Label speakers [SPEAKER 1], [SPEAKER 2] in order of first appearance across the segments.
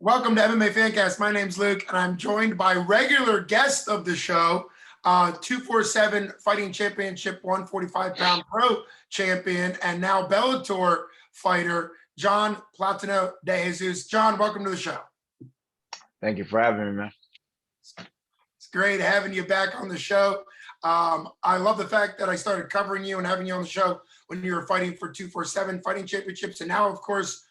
[SPEAKER 1] Welcome to MMA Fancast. My name's Luke, and I'm joined by regular guest of the show, 247 Fighting Championship 145-pound pro champion, and now Bellator fighter, John Platano de Jesus. John, welcome to the show.
[SPEAKER 2] Thank you for having me, man.
[SPEAKER 1] It's great having you back on the show. I love the fact that I started covering you and having you on the show when you were fighting for 247 Fighting Championships, and now, of course,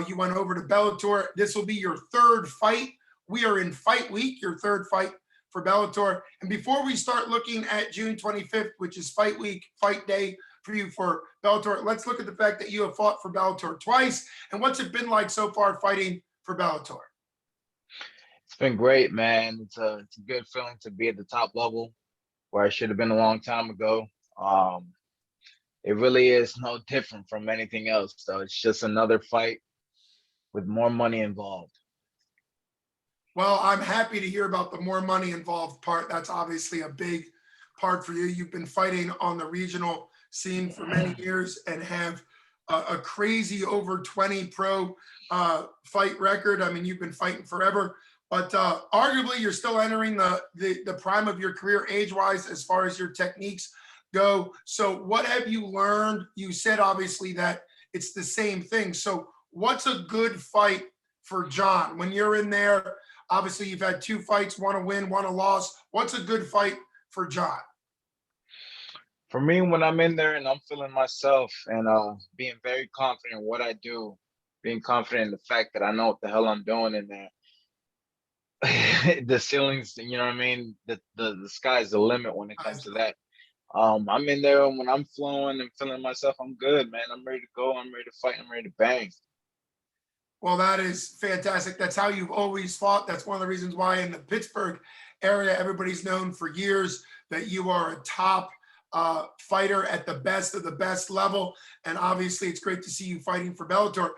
[SPEAKER 1] you went over to Bellator. This will be your third fight. We are in fight week, your third fight for Bellator. And before we start looking at June 25th, which is fight week, fight day for you for Bellator, let's look at the fact that you have fought for Bellator twice. And what's it been like so far fighting for Bellator?
[SPEAKER 2] It's been great, man. It's a good feeling to be at the top level where I should have been a long time ago. It really is no different from anything else. So it's just another fight with more money involved.
[SPEAKER 1] Well, I'm happy to hear about the more money involved part. That's obviously a big part for you. You've been fighting on the regional scene for many years and have a crazy over 20 pro fight record. I mean, you've been fighting forever, but arguably you're still entering the prime of your career age-wise as far as your techniques go. So what have you learned? You said obviously that it's the same thing. So what's a good fight for John? When you're in there, obviously you've had two fights, one a win, one a loss. What's a good fight for John?
[SPEAKER 2] For me, when I'm in there and I'm feeling myself and being very confident in what I do, being confident in the fact that I know what the hell I'm doing in there, the ceilings, you know what I mean? The sky's the limit when it comes to that. I'm in there when I'm flowing and feeling myself, I'm good, man. I'm ready to go. I'm ready to fight. I'm ready to bang.
[SPEAKER 1] Well, that is fantastic. That's how you've always fought. That's one of the reasons why in the Pittsburgh area, everybody's known for years that you are a top fighter at the best of the best level. And obviously, it's great to see you fighting for Bellator.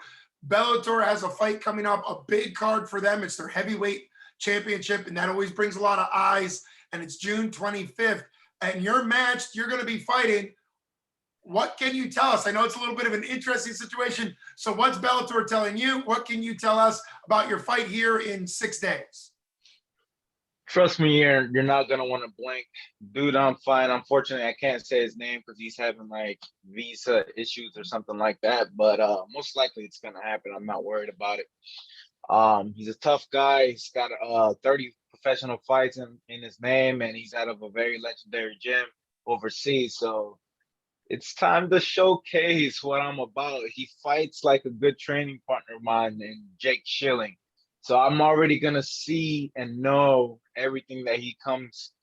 [SPEAKER 1] Bellator has a fight coming up, a big card for them. It's their heavyweight championship, and that always brings a lot of eyes. And it's June 25th. And you're matched. You're going to be fighting. What can you tell us? I know it's a little bit of an interesting situation. So what's Bellator telling you? What can you tell us about your fight here in 6 days?
[SPEAKER 2] Trust me, you're not gonna want to blink. Dude, I'm fine. Unfortunately, I can't say his name because he's having like visa issues or something like that. But most likely it's gonna happen. I'm not worried about it. He's a tough guy. He's got 30 professional fights in his name, and he's out of a very legendary gym overseas. So it's time to showcase what I'm about. He fights like a good training partner of mine named Jake Schilling. So I'm already going to see and know everything that he comes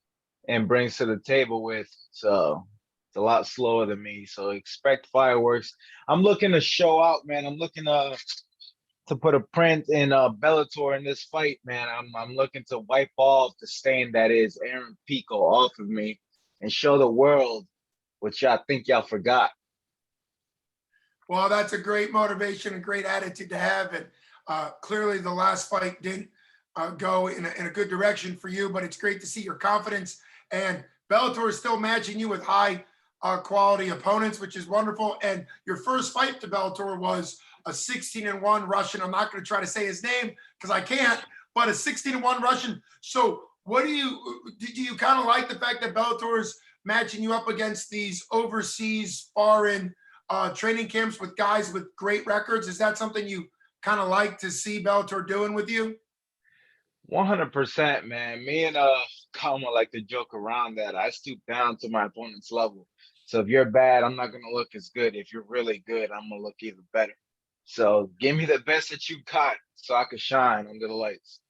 [SPEAKER 2] and brings to the table with. So it's a lot slower than me. So expect fireworks. I'm looking to show out, man. I'm looking to put a print in Bellator in this fight, man. I'm looking to wipe off the stain that is Aaron Pico off of me and show the world what y'all think y'all forgot.
[SPEAKER 1] Well, that's a great motivation and great attitude to have. And clearly the last fight didn't go in a good direction for you, but it's great to see your confidence. And Bellator is still matching you with high quality opponents, which is wonderful. And your first fight to Bellator was a 16-1 Russian. I'm not going to try to say his name because I can't, but a 16-1 Russian. So did you kind of like the fact that Bellator is matching you up against these overseas foreign training camps with guys with great records? Is that something you kind of like to see Bellator doing with you?
[SPEAKER 2] 100%, man. Me and Kama like to joke around that. I stoop down to my opponent's level. So if you're bad, I'm not going to look as good. If you're really good, I'm going to look even better. So give me the best that you got so I can shine under the lights.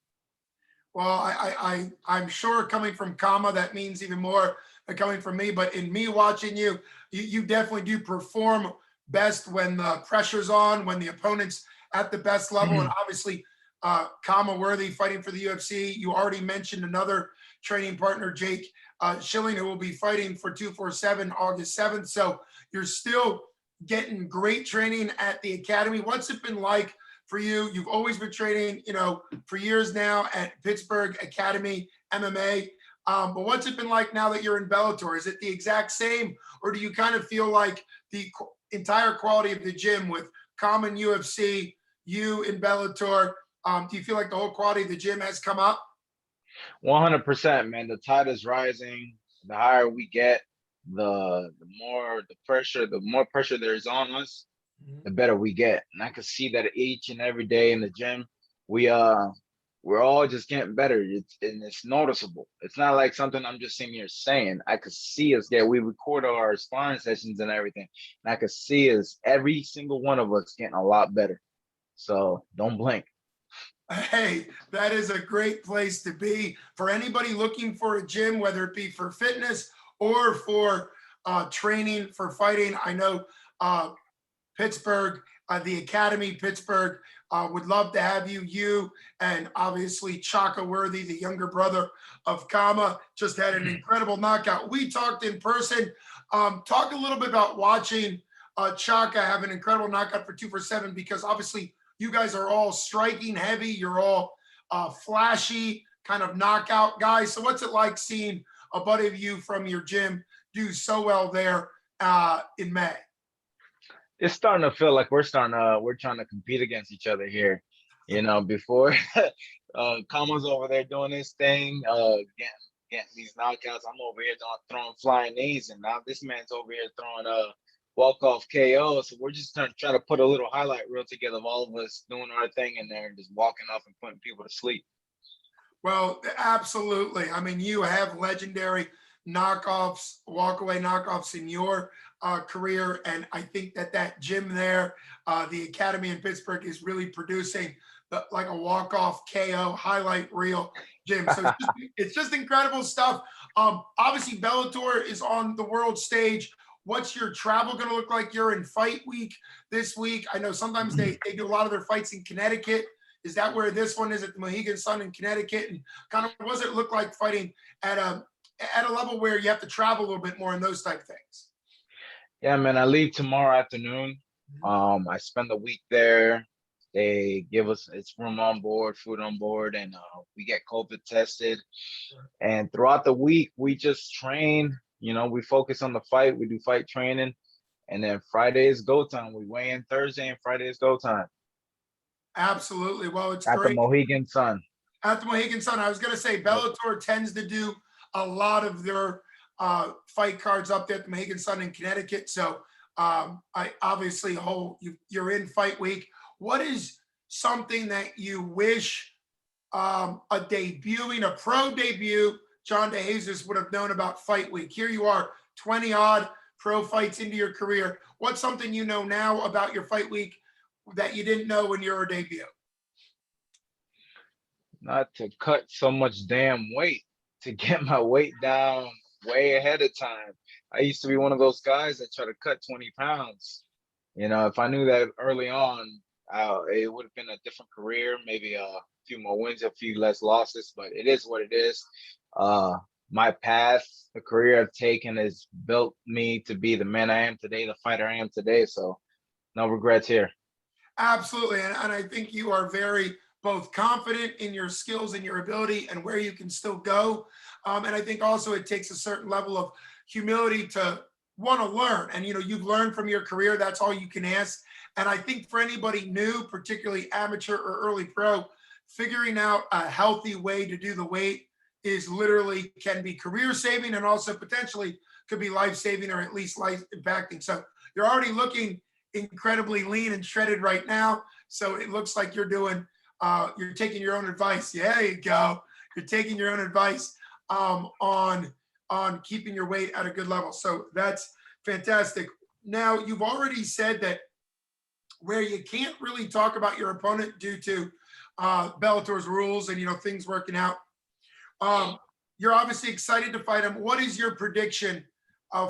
[SPEAKER 1] Well, I'm sure coming from Kama, that means even more than coming from me. But in me watching you, you definitely do perform best when the pressure's on, when the opponent's at the best level. And obviously, Kama worthy fighting for the UFC. You already mentioned another training partner, Jake Schilling, who will be fighting for 247 August 7th. So you're still getting great training at the academy. What's it been like for you? You've always been training, for years now at Pittsburgh Academy MMA. But what's it been like now that you're in Bellator? Is it the exact same, or do you kind of feel like the entire quality of the gym with common UFC, you in Bellator, Do you feel like the whole quality of the gym has come up?
[SPEAKER 2] 100%, man. The tide is rising. The higher we get, the more pressure there is on us, the better we get. And I can see that each and every day in the gym, we we're all just getting better. It's noticeable. It's not like something I'm just sitting here saying. I could see us there. We record our sparring sessions and everything, and I could see us, every single one of us, getting a lot better. So don't blink.
[SPEAKER 1] Hey, that is a great place to be for anybody looking for a gym, whether it be for fitness or for training for fighting. I know Pittsburgh, the Academy Pittsburgh would love to have you. You and obviously Chaka Worthy, the younger brother of Kama, just had an incredible knockout. We talked in person. Talk a little bit about watching Chaka have an incredible knockout for 247, because obviously you guys are all striking heavy. You're all flashy kind of knockout guys. So what's it like seeing a buddy of you from your gym do so well there in May?
[SPEAKER 2] It's starting to feel like we're trying to compete against each other here. You know, before Kama's over there doing his thing, getting these knockouts. I'm over here throwing flying knees, and now this man's over here throwing walk-off KO. So we're just trying to put a little highlight reel together of all of us doing our thing in there and just walking off and putting people to sleep.
[SPEAKER 1] Well, absolutely. I mean, you have legendary knockoffs, walkaway knockoffs in your career. And I think that gym there, the Academy in Pittsburgh, is really producing like a walk-off KO highlight reel gym. So it's just incredible stuff. Obviously, Bellator is on the world stage. What's your travel going to look like? You're in fight week this week. I know sometimes they do a lot of their fights in Connecticut. Is that where this one is, at the Mohegan Sun in Connecticut? And kind of what does it look like fighting at a level where you have to travel a little bit more and those type of things?
[SPEAKER 2] Yeah, man, I leave tomorrow afternoon. I spend the week there. They give us it's room on board, food on board, and we get COVID tested. And throughout the week, we just train. You know, we focus on the fight. We do fight training, and then Friday is go time. We weigh in Thursday, and Friday is go time
[SPEAKER 1] Absolutely. Well, it's
[SPEAKER 2] at the
[SPEAKER 1] great.
[SPEAKER 2] Mohegan Sun.
[SPEAKER 1] At the Mohegan Sun, I was going to say Bellator tends to do a lot of their fight cards up there at the Mohegan Sun in Connecticut. So I obviously you're in fight week. What is something that you wish a pro debut John DeJesus would have known about fight week? Here you are, 20 odd pro fights into your career. What's something you know now about your fight week that you didn't know when you were a debut?
[SPEAKER 2] Not to cut so much damn weight, to get my weight down way ahead of time. I used to be one of those guys that try to cut 20 pounds. You know, if I knew that early on, it would have been a different career, maybe a few more wins, a few less losses, but it is what it is. My path, the career I've taken has built me to be the man I am today, the fighter I am today. So no regrets here.
[SPEAKER 1] Absolutely. And I think you are very both confident in your skills and your ability and where you can still go. And I think also it takes a certain level of humility to want to learn. And, you've learned from your career. That's all you can ask. And I think for anybody new, particularly amateur or early pro, figuring out a healthy way to do the weight is literally can be career saving and also potentially could be life saving or at least life impacting. So you're already looking incredibly lean and shredded right now. So it looks like you're taking your own advice. Yeah, there you go. You're taking your own advice on keeping your weight at a good level. So that's fantastic. Now, you've already said that where you can't really talk about your opponent due to Bellator's rules and, things working out. You're obviously excited to fight him. What is your prediction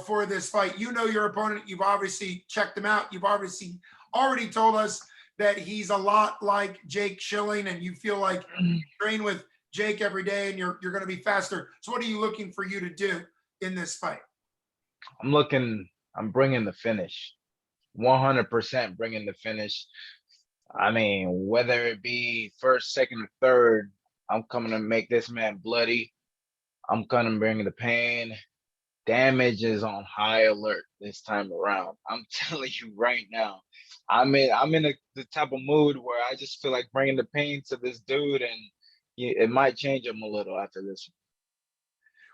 [SPEAKER 1] for this fight? You know your opponent. You've obviously checked him out. You've obviously already told us that he's a lot like Jake Schilling, and you feel like you train with Jake every day and you're going to be faster. So what are you looking for you to do in this fight?
[SPEAKER 2] I'm bringing the finish. 100% bringing the finish. I mean, whether it be first, second, or third, I'm coming to make this man bloody. I'm going to bring the pain. Damage is on high alert this time around. I'm telling you right now, I'm in the type of mood where I just feel like bringing the pain to this dude, and it might change him a little after this.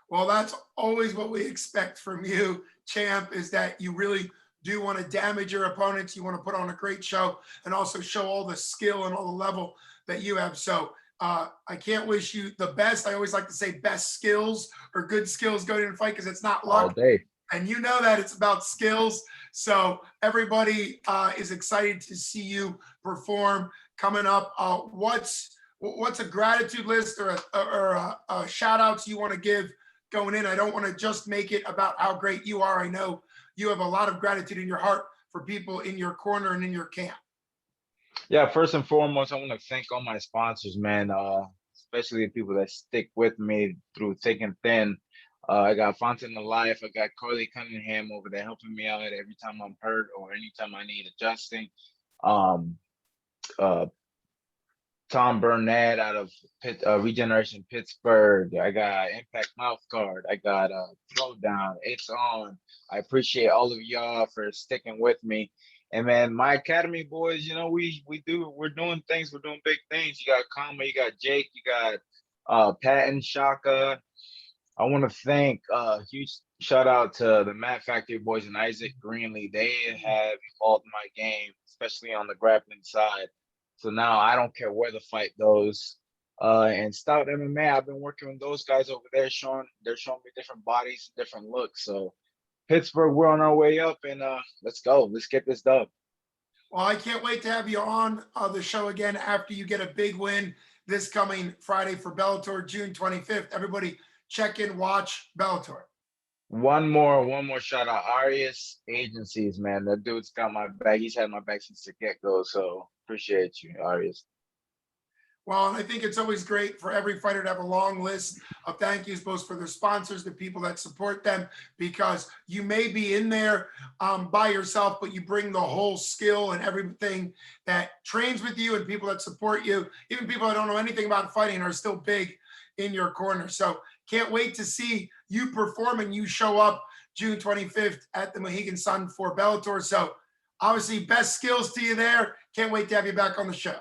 [SPEAKER 1] Well, that's always what we expect from you, champ, is that you really do want to damage your opponents. You want to put on a great show and also show all the skill and all the level that you have. So I can't wish you the best. I always like to say best skills or good skills going into a fight because it's not
[SPEAKER 2] All
[SPEAKER 1] luck.
[SPEAKER 2] day.
[SPEAKER 1] And you know that it's about skills. So everybody is excited to see you perform coming up. What's a gratitude list or a shout outs you want to give going in? I don't want to just make it about how great you are. I know you have a lot of gratitude in your heart for people in your corner and in your camp.
[SPEAKER 2] Yeah, first and foremost, I want to thank all my sponsors, man. Especially the people that stick with me through thick and thin. I got Fountain of Life. I got Carly Cunningham over there helping me out every time I'm hurt or anytime I need adjusting. Um, uh, Tom Burnett out of Regeneration Pittsburgh. I got Impact Mouth Guard. I got Throwdown. It's on. I appreciate all of y'all for sticking with me. And man, my academy boys, we're doing things. We're doing big things. You got Kama, you got Jake, you got Patton, Shaka. I want to thank huge shout out to the Matt Factory boys and Isaac Greenlee. They have evolved my game, especially on the grappling side. So now I don't care where the fight goes. And Stout MMA, I've been working with those guys over there, they're showing me different bodies, different looks. So Pittsburgh, we're on our way up, and let's go. Let's get this done.
[SPEAKER 1] Well, I can't wait to have you on the show again after you get a big win this coming Friday for Bellator, June 25th. Everybody check in, watch Bellator.
[SPEAKER 2] One more shout out. Arias Agencies, man. That dude's got my back. He's had my back since the get-go. So appreciate you, Arias.
[SPEAKER 1] Well, and I think it's always great for every fighter to have a long list of thank yous, both for their sponsors, the people that support them, because you may be in there by yourself, but you bring the whole skill and everything that trains with you and people that support you, even people that don't know anything about fighting are still big in your corner. So can't wait to see you perform and you show up June 25th at the Mohegan Sun for Bellator. So obviously best skills to you there. Can't wait to have you back on the show.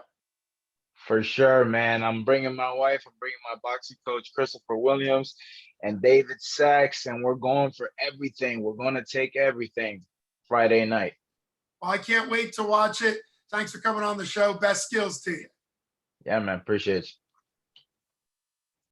[SPEAKER 2] For sure, man. I'm bringing my wife. I'm bringing my boxing coach, Christopher Williams, and David Sachs, and we're going for everything. We're going to take everything Friday night.
[SPEAKER 1] Well, I can't wait to watch it. Thanks for coming on the show. Best skills to you.
[SPEAKER 2] Yeah, man. Appreciate you.